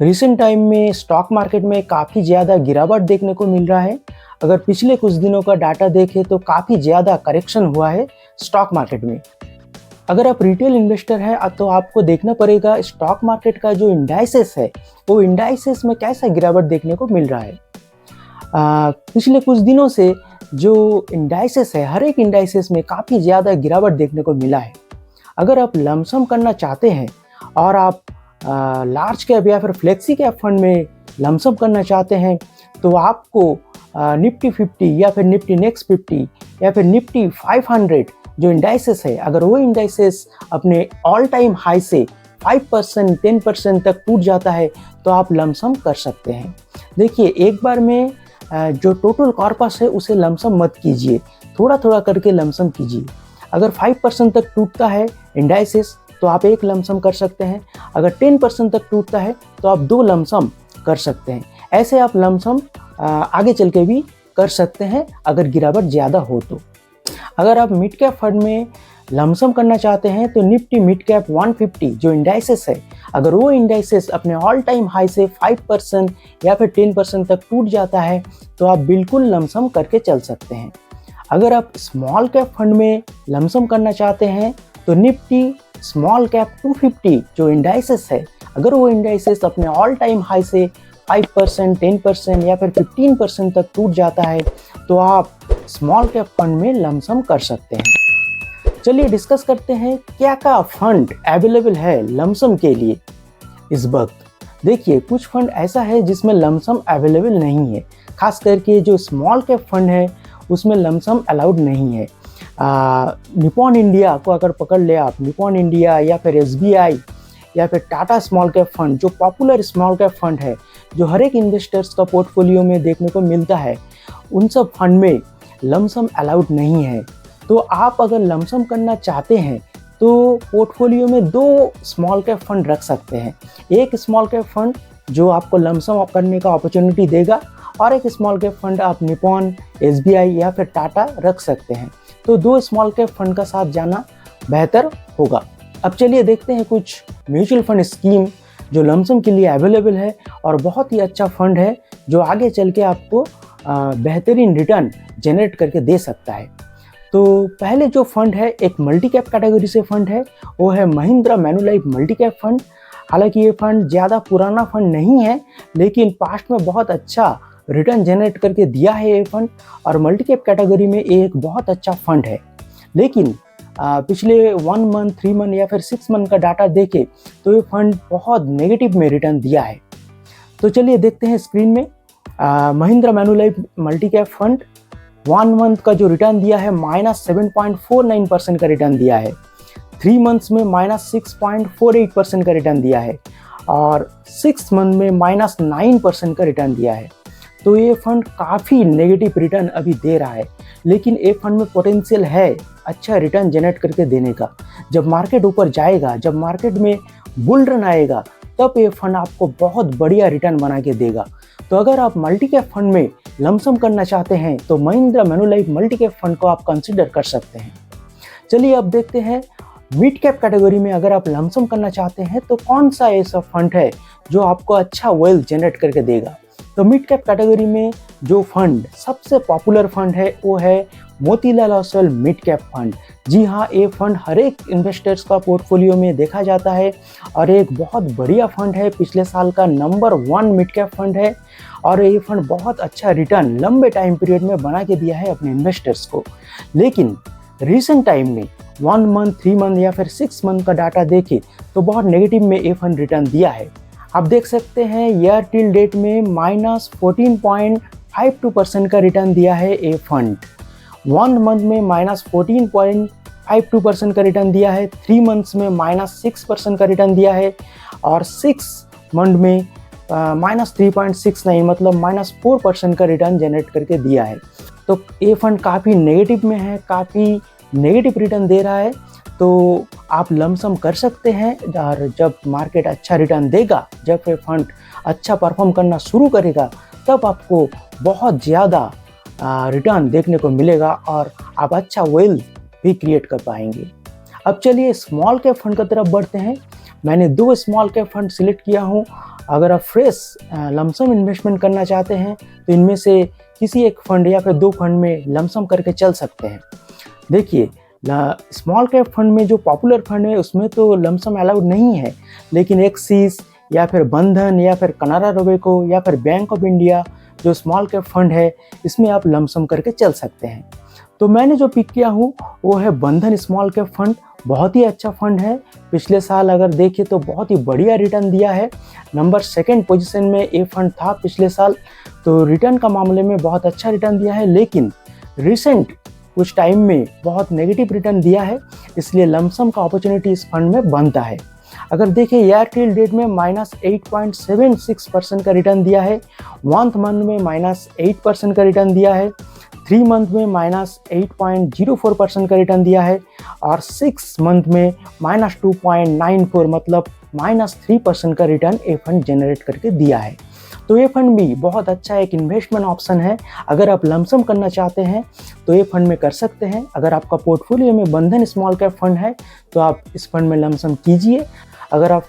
Recent time में stock market में काफ़ी ज़्यादा गिरावट देखने को मिल रहा है। अगर पिछले कुछ दिनों का डाटा देखें तो काफ़ी ज़्यादा करेक्शन हुआ है स्टॉक मार्केट में। अगर आप रिटेल इन्वेस्टर हैं तो आपको देखना पड़ेगा स्टॉक मार्केट का जो इंडाइसेस है वो इंडाइसेस में कैसा गिरावट देखने को मिल रहा है। पिछले कुछ दिनों से जो इंडाइसेस है हर एक इंडाइसेस में काफ़ी ज़्यादा गिरावट देखने को मिला है। अगर आप लमसम करना चाहते हैं और आप लार्ज कैप या फिर फ्लेक्सी कैप फंड में लमसम करना चाहते हैं तो आपको निफ्टी 50 या फिर निफ्टी नेक्स्ट 50 या फिर निफ्टी 500 जो इंडाइसेस है, अगर वो इंडाइसेस अपने ऑल टाइम हाई से 5% 10% तक टूट जाता है तो आप लमसम कर सकते हैं। देखिए, एक बार में जो टोटल कॉर्पस है उसे लमसम मत कीजिए, थोड़ा थोड़ा करके लमसम कीजिए। अगर 5% तक टूटता है इंडाइसेस तो आप एक लमसम कर सकते हैं। अगर 10% तक टूटता है तो आप 2 लमसम कर सकते हैं। ऐसे आप लमसम आगे चल के भी कर सकते हैं अगर गिरावट ज़्यादा हो तो। अगर आप मिड कैप फंड में लमसम करना चाहते हैं तो निफ्टी मिड कैप 150 जो इंडाइसेस है, अगर वो इंडाइसेस अपने ऑल टाइम हाई से 5% या फिर 10% तक टूट जाता है तो आप बिल्कुल लमसम करके चल सकते हैं। अगर आप स्मॉल कैप फंड में लमसम करना चाहते हैं तो निफ्टी स्मॉल कैप 250 जो इंडाइसेस है, अगर वो इंडाइसेस अपने ऑल टाइम हाई से 5% 10% या फिर 15% तक टूट जाता है तो आप स्मॉल कैप फंड में लमसम कर सकते हैं। चलिए डिस्कस करते हैं क्या क्या फंड अवेलेबल है लमसम के लिए इस वक्त। देखिए, कुछ फंड ऐसा है जिसमें लमसम अवेलेबल नहीं है, खास करके जो स्मॉल कैप फंड है उसमें लमसम अलाउड नहीं है। निपॉन इंडिया को अगर पकड़ ले आप, निपॉन इंडिया या फिर SBI या फिर टाटा स्मॉल कैप फंड जो पॉपुलर स्मॉल कैप फंड है जो हर एक इन्वेस्टर्स का पोर्टफोलियो में देखने को मिलता है, उन सब फंड में लमसम अलाउड नहीं है। तो आप अगर लमसम करना चाहते हैं तो पोर्टफोलियो में 2 स्मॉल कैप फंड रख सकते हैं। एक स्मॉल कैप फंड जो आपको लमसम करने का अपॉर्चुनिटी देगा और एक स्मॉल कैप फंड आप निपॉन, SBI या फिर टाटा रख सकते हैं। तो 2 स्मॉल कैप फंड का साथ जाना बेहतर होगा। अब चलिए देखते हैं कुछ म्यूचुअल फंड स्कीम जो लमसम के लिए अवेलेबल है और बहुत ही अच्छा फंड है जो आगे चल के आपको बेहतरीन रिटर्न जनरेट करके दे सकता है। तो पहले जो फंड है एक मल्टी कैप कैटेगरी से फंड है, वो है Mahindra Manulife multi cap fund. हालांकि ये फंड ज़्यादा पुराना फंड नहीं है लेकिन पास्ट में बहुत अच्छा रिटर्न जनरेट करके दिया है ये फंड और मल्टी कैप कैटेगरी में ये एक बहुत अच्छा फंड है। लेकिन पिछले 1 मंथ 3 मंथ या फिर 6 मंथ का डाटा देखे तो ये फंड बहुत नेगेटिव में रिटर्न दिया है। तो चलिए देखते हैं स्क्रीन में। Mahindra Manulife multi cap fund 1 month का जो रिटर्न दिया है -7.49% का रिटर्न दिया है, 3 मंथ्स में -6.48% का रिटर्न दिया है और 6 मंथ में -9% का रिटर्न दिया है। तो ये फंड काफ़ी नेगेटिव रिटर्न अभी दे रहा है, लेकिन ये फंड में पोटेंशियल है अच्छा रिटर्न जनरेट करके देने का। जब मार्केट ऊपर जाएगा, जब मार्केट में बुल रन आएगा तब ये फंड आपको बहुत बढ़िया रिटर्न बना के देगा। तो अगर आप मल्टी कैप फंड में लमसम करना चाहते हैं तो Mahindra Manulife multi cap fund को आप कंसिडर कर सकते हैं। चलिए अब देखते हैं मिड कैप कैटेगरी में अगर आप लमसम करना चाहते हैं तो कौन सा ऐसा फंड है जो आपको अच्छा वेल्थ जनरेट करके देगा। तो मिड कैप कैटेगरी में जो फंड सबसे पॉपुलर फंड है वो है Motilal Oswal mid cap fund. जी हाँ, ये फंड हर एक इन्वेस्टर्स का पोर्टफोलियो में देखा जाता है और एक बहुत बढ़िया फंड है, पिछले साल का नंबर 1 मिड कैप फंड है और ये फंड बहुत अच्छा रिटर्न लंबे टाइम पीरियड में बना के दिया है अपने इन्वेस्टर्स को। लेकिन रिसेंट टाइम में 1 मंथ 3 मंथ या फिर 6 मंथ का डाटा देखे तो बहुत नेगेटिव में ये फंड रिटर्न दिया है। आप देख सकते हैं ईयर टिल डेट में -14.52% का रिटर्न दिया है ये फंड, 1 मंथ में -14.52% का रिटर्न दिया है, 3 मंथ्स में -6% का रिटर्न दिया है और 6 मंथ में -3.69 मतलब -4% का रिटर्न जनरेट करके दिया है। तो ये फंड काफ़ी नेगेटिव में है, काफ़ी नेगेटिव रिटर्न दे रहा है। तो आप लमसम कर सकते हैं और जब मार्केट अच्छा रिटर्न देगा, जब ये फंड अच्छा परफॉर्म करना शुरू करेगा तब आपको बहुत ज़्यादा रिटर्न देखने को मिलेगा और आप अच्छा वेल्थ भी क्रिएट कर पाएंगे। अब चलिए स्मॉल कैप फंड की तरफ बढ़ते हैं। मैंने 2 स्मॉल कैप फंड सिलेक्ट किया हूँ अगर आप फ्रेश लमसम इन्वेस्टमेंट करना चाहते हैं तो इनमें से किसी एक फंड या फिर 2 फंड में लमसम करके चल सकते हैं। देखिए, स्मॉल कैप फंड में जो पॉपुलर फंड है उसमें तो लमसम अलाउड नहीं है, लेकिन एक्सिस या फिर बंधन या फिर कनारा रोबेको या फिर बैंक ऑफ इंडिया जो स्मॉल कैप फंड है इसमें आप लमसम करके चल सकते हैं। तो मैंने जो पिक किया हूँ वो है बंधन स्मॉल कैप फंड। बहुत ही अच्छा फंड है। पिछले साल अगर देखें तो बहुत ही बढ़िया रिटर्न दिया है। नंबर 2 पोजीशन में ये फंड था पिछले साल, तो रिटर्न का मामले में बहुत अच्छा रिटर्न दिया है, लेकिन रिसेंट कुछ टाइम में बहुत नेगेटिव रिटर्न दिया है, इसलिए लमसम का अपॉर्चुनिटी इस फंड में बनता है। अगर देखें ईयर टिल डेट में -8.76% का रिटर्न दिया है, 1 मंथ में -8% का रिटर्न दिया है, 3 मंथ में -8.04% का रिटर्न दिया है और 6 मंथ में -2.94 मतलब -3% का रिटर्न ये फंड जनरेट करके दिया है। तो ये फंड भी बहुत अच्छा एक इन्वेस्टमेंट ऑप्शन है। अगर आप लमसम करना चाहते हैं तो ये फंड में कर सकते हैं। अगर आपका पोर्टफोलियो में बंधन स्मॉल कैप फंड है तो आप इस फंड में लमसम कीजिए। अगर आप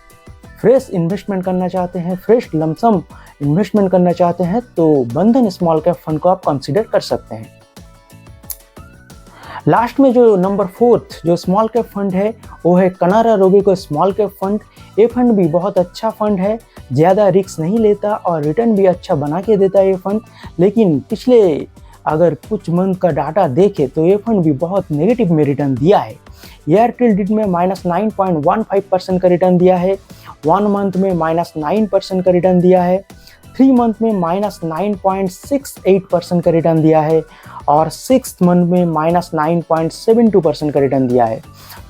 फ्रेश इन्वेस्टमेंट करना चाहते हैं, फ्रेश लमसम इन्वेस्टमेंट करना चाहते हैं तो बंधन स्मॉल कैप फंड को आप कंसीडर कर सकते हैं। लास्ट में जो नंबर 4 जो स्मॉल कैप फंड है वो है कनारा रोबेको स्मॉल कैप फंड। ये फंड भी बहुत अच्छा फंड है, ज़्यादा रिस्क नहीं लेता और रिटर्न भी अच्छा बना के देता है ये फंड। लेकिन पिछले अगर कुछ मंथ का डाटा देखें तो ये फंड भी बहुत नेगेटिव में रिटर्न दिया है। ईयर टिल डेट में -9.15% का रिटर्न दिया है, 1 मंथ में -9% का रिटर्न दिया है, 3 मंथ में -9.68% का रिटर्न दिया है और 6 मंथ में -9.72% का रिटर्न दिया है।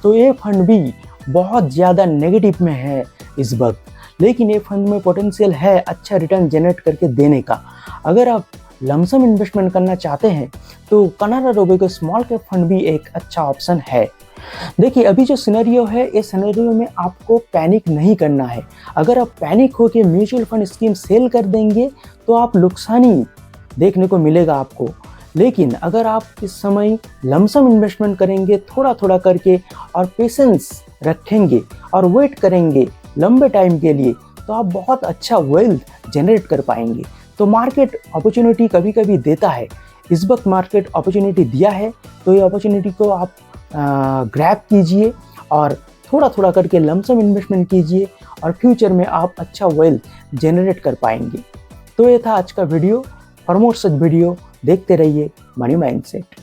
तो ये फंड भी बहुत ज़्यादा नेगेटिव में है इस वक्त, लेकिन ये फंड में पोटेंशियल है अच्छा रिटर्न जनरेट करके देने का। अगर आप लमसम इन्वेस्टमेंट करना चाहते हैं तो कनारा रोबेको स्मॉल कैप फंड भी एक अच्छा ऑप्शन है। देखिए, अभी जो सिनेरियो है इस सिनेरियो में आपको पैनिक नहीं करना है। अगर आप पैनिक होकर म्यूचुअल फंड स्कीम सेल कर देंगे तो आप नुकसानी देखने को मिलेगा आपको। लेकिन अगर आप इस समय लमसम इन्वेस्टमेंट करेंगे थोड़ा थोड़ा करके और पेशेंस रखेंगे और वेट करेंगे लंबे टाइम के लिए तो आप बहुत अच्छा वेल्थ जनरेट कर पाएंगे। तो मार्केट अपॉर्चुनिटी कभी कभी देता है। इस वक्त मार्केट अपॉर्चुनिटी दिया है तो ये अपॉर्चुनिटी को आप ग्रैब कीजिए और थोड़ा थोड़ा करके लमसम इन्वेस्टमेंट कीजिए और फ्यूचर में आप अच्छा वेल्थ जनरेट कर पाएंगे। तो ये था आज का video. For more such video देखते रहिए मनी माइंडसेट।